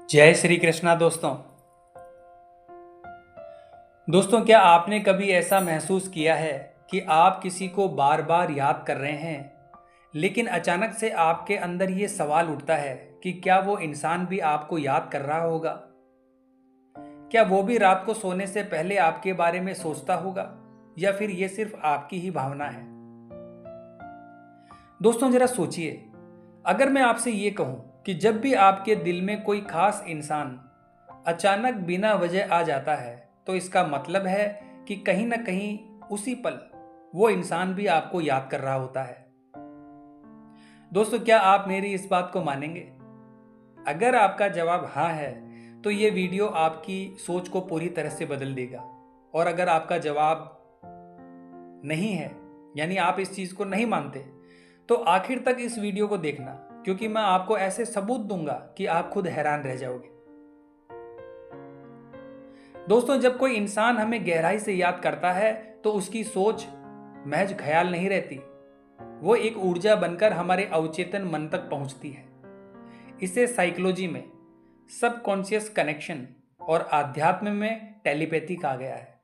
जय श्री कृष्णा दोस्तों क्या आपने कभी ऐसा महसूस किया है कि आप किसी को बार बार याद कर रहे हैं, लेकिन अचानक से आपके अंदर ये सवाल उठता है कि क्या वो इंसान भी आपको याद कर रहा होगा? क्या वो भी रात को सोने से पहले आपके बारे में सोचता होगा, या फिर ये सिर्फ आपकी ही भावना है? दोस्तों जरा सोचिए, अगर मैं आपसे ये कहूं कि जब भी आपके दिल में कोई खास इंसान अचानक बिना वजह आ जाता है, तो इसका मतलब है कि कहीं ना कहीं उसी पल वो इंसान भी आपको याद कर रहा होता है। दोस्तों क्या आप मेरी इस बात को मानेंगे? अगर आपका जवाब हाँ है, तो ये वीडियो आपकी सोच को पूरी तरह से बदल देगा। और अगर आपका जवाब नहीं है, यानी आप इस चीज को नहीं मानते, तो आखिर तक इस वीडियो को देखना, क्योंकि मैं आपको ऐसे सबूत दूंगा कि आप खुद हैरान रह जाओगे। दोस्तों जब कोई इंसान हमें गहराई से याद करता है, तो उसकी सोच महज ख्याल नहीं रहती, वो एक ऊर्जा बनकर हमारे अवचेतन मन तक पहुंचती है। इसे साइकोलॉजी में सबकॉन्शियस कनेक्शन और आध्यात्म में टेलीपैथी कहा गया है।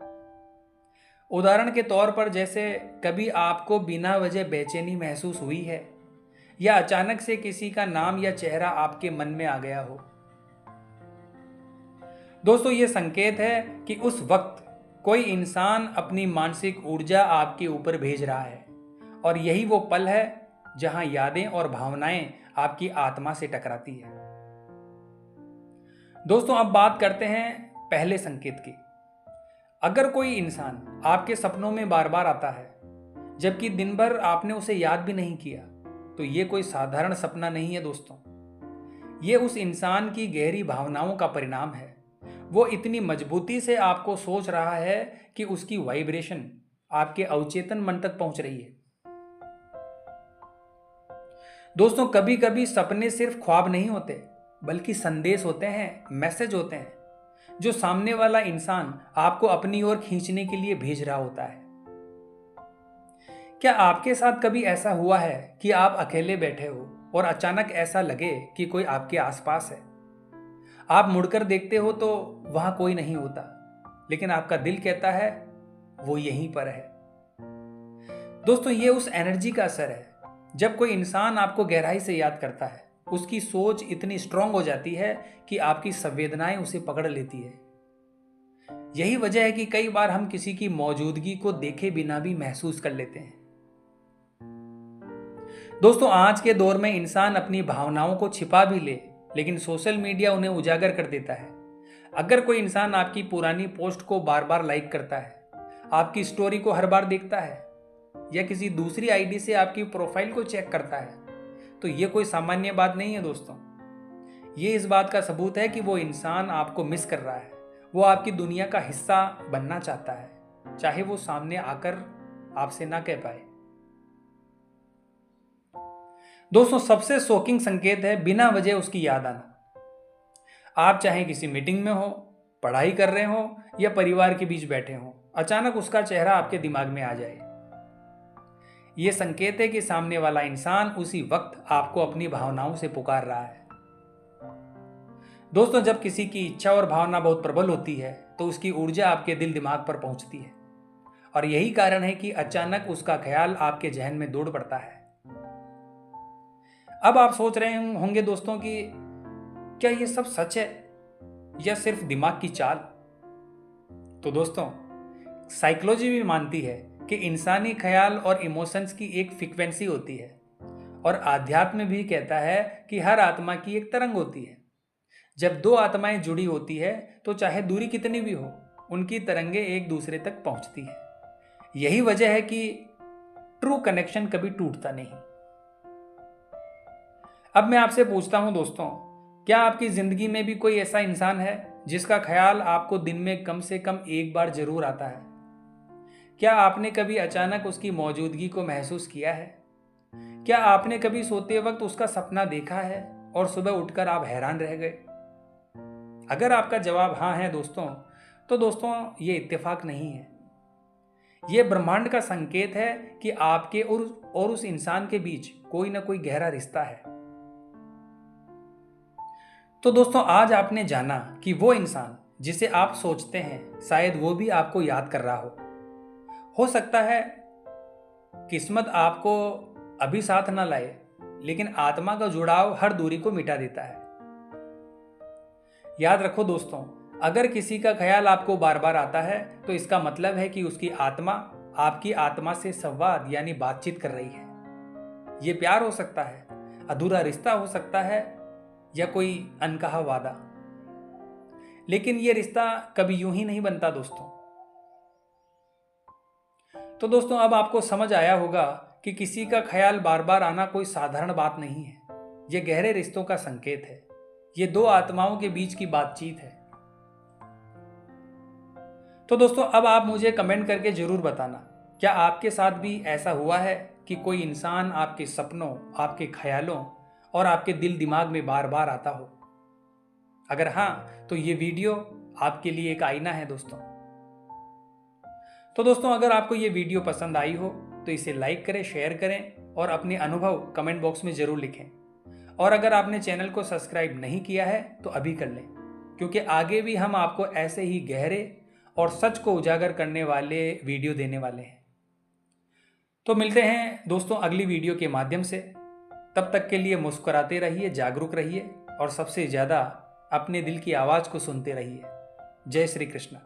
उदाहरण के तौर पर, जैसे कभी आपको बिना वजह बेचैनी महसूस हुई है, या अचानक से किसी का नाम या चेहरा आपके मन में आ गया हो। दोस्तों ये संकेत है कि उस वक्त कोई इंसान अपनी मानसिक ऊर्जा आपके ऊपर भेज रहा है, और यही वो पल है जहां यादें और भावनाएं आपकी आत्मा से टकराती है। दोस्तों अब बात करते हैं पहले संकेत की। अगर कोई इंसान आपके सपनों में बार बार आता है, जबकि दिन भर आपने उसे याद भी नहीं किया, तो ये कोई साधारण सपना नहीं है दोस्तों। ये उस इंसान की गहरी भावनाओं का परिणाम है। वो इतनी मजबूती से आपको सोच रहा है कि उसकी वाइब्रेशन आपके अवचेतन मन तक पहुंच रही है। दोस्तों कभी कभी सपने सिर्फ ख्वाब नहीं होते, बल्कि संदेश होते हैं, मैसेज होते हैं, जो सामने वाला इंसान आपको अपनी ओर खींचने के लिए भेज रहा होता है। क्या आपके साथ कभी ऐसा हुआ है कि आप अकेले बैठे हो और अचानक ऐसा लगे कि कोई आपके आसपास है? आप मुड़कर देखते हो तो वहां कोई नहीं होता, लेकिन आपका दिल कहता है वो यहीं पर है। दोस्तों ये उस एनर्जी का असर है। जब कोई इंसान आपको गहराई से याद करता है, उसकी सोच इतनी स्ट्रांग हो जाती है कि आपकी संवेदनाएं उसे पकड़ लेती है। यही वजह है कि कई बार हम किसी की मौजूदगी को देखे बिना भी महसूस कर लेते हैं। दोस्तों आज के दौर में इंसान अपनी भावनाओं को छिपा भी ले, लेकिन सोशल मीडिया उन्हें उजागर कर देता है। अगर कोई इंसान आपकी पुरानी पोस्ट को बार बार लाइक करता है, आपकी स्टोरी को हर बार देखता है, या किसी दूसरी आईडी से आपकी प्रोफाइल को चेक करता है, तो ये कोई सामान्य बात नहीं है दोस्तों। ये इस बात का सबूत है कि वो इंसान आपको मिस कर रहा है। वो आपकी दुनिया का हिस्सा बनना चाहता है, चाहे वो सामने आकर आपसे ना कह पाए। दोस्तों सबसे शॉकिंग संकेत है बिना वजह उसकी याद आना। आप चाहे किसी मीटिंग में हो, पढ़ाई कर रहे हो, या परिवार के बीच बैठे हो, अचानक उसका चेहरा आपके दिमाग में आ जाए। यह संकेत है कि सामने वाला इंसान उसी वक्त आपको अपनी भावनाओं से पुकार रहा है। दोस्तों जब किसी की इच्छा और भावना बहुत प्रबल होती है, तो उसकी ऊर्जा आपके दिल दिमाग पर पहुंचती है, और यही कारण है कि अचानक उसका ख्याल आपके जहन में दौड़ पड़ता है। अब आप सोच रहे होंगे दोस्तों कि क्या ये सब सच है या सिर्फ दिमाग की चाल? तो दोस्तों साइकोलॉजी भी मानती है कि इंसानी ख्याल और इमोशंस की एक फ्रीक्वेंसी होती है, और आध्यात्म भी कहता है कि हर आत्मा की एक तरंग होती है। जब दो आत्माएं जुड़ी होती है, तो चाहे दूरी कितनी भी हो, उनकी तरंगें एक दूसरे तक पहुंचती है। यही वजह है कि ट्रू कनेक्शन कभी टूटता नहीं। अब मैं आपसे पूछता हूं दोस्तों, क्या आपकी जिंदगी में भी कोई ऐसा इंसान है जिसका ख्याल आपको दिन में कम से कम एक बार जरूर आता है? क्या आपने कभी अचानक उसकी मौजूदगी को महसूस किया है? क्या आपने कभी सोते वक्त उसका सपना देखा है और सुबह उठकर आप हैरान रह गए? अगर आपका जवाब हाँ है दोस्तों, तो दोस्तों ये इत्तेफाक नहीं है। ये ब्रह्मांड का संकेत है कि आपके और उस इंसान के बीच कोई ना कोई गहरा रिश्ता है। तो दोस्तों आज आपने जाना कि वो इंसान जिसे आप सोचते हैं शायद वो भी आपको याद कर रहा हो सकता है किस्मत आपको अभी साथ ना लाए, लेकिन आत्मा का जुड़ाव हर दूरी को मिटा देता है। याद रखो दोस्तों, अगर किसी का ख्याल आपको बार बार आता है तो इसका मतलब है कि उसकी आत्मा आपकी आत्मा से संवाद यानी बातचीत कर रही है। ये प्यार हो सकता है, अधूरा रिश्ता हो सकता है, या कोई अनकहा वादा, लेकिन ये रिश्ता कभी यूं ही नहीं बनता दोस्तों। तो दोस्तों अब आपको समझ आया होगा कि किसी का ख्याल बार बार आना कोई साधारण बात नहीं है। ये गहरे रिश्तों का संकेत है। ये दो आत्माओं के बीच की बातचीत है। तो दोस्तों अब आप मुझे कमेंट करके जरूर बताना, क्या आपके साथ भी ऐसा हुआ है कि कोई इंसान आपके सपनों, आपके ख्यालों और आपके दिल दिमाग में बार बार आता हो? अगर हाँ, तो ये वीडियो आपके लिए एक आईना है दोस्तों। तो दोस्तों अगर आपको ये वीडियो पसंद आई हो तो इसे लाइक करें, शेयर करें और अपने अनुभव कमेंट बॉक्स में जरूर लिखें। और अगर आपने चैनल को सब्सक्राइब नहीं किया है तो अभी कर लें, क्योंकि आगे भी हम आपको ऐसे ही गहरे और सच को उजागर करने वाले वीडियो देने वाले हैं। तो मिलते हैं दोस्तों अगली वीडियो के माध्यम से। तब तक के लिए मुस्कुराते रहिए, जागरूक रहिए और सबसे ज़्यादा अपने दिल की आवाज़ को सुनते रहिए। जय श्री कृष्ण।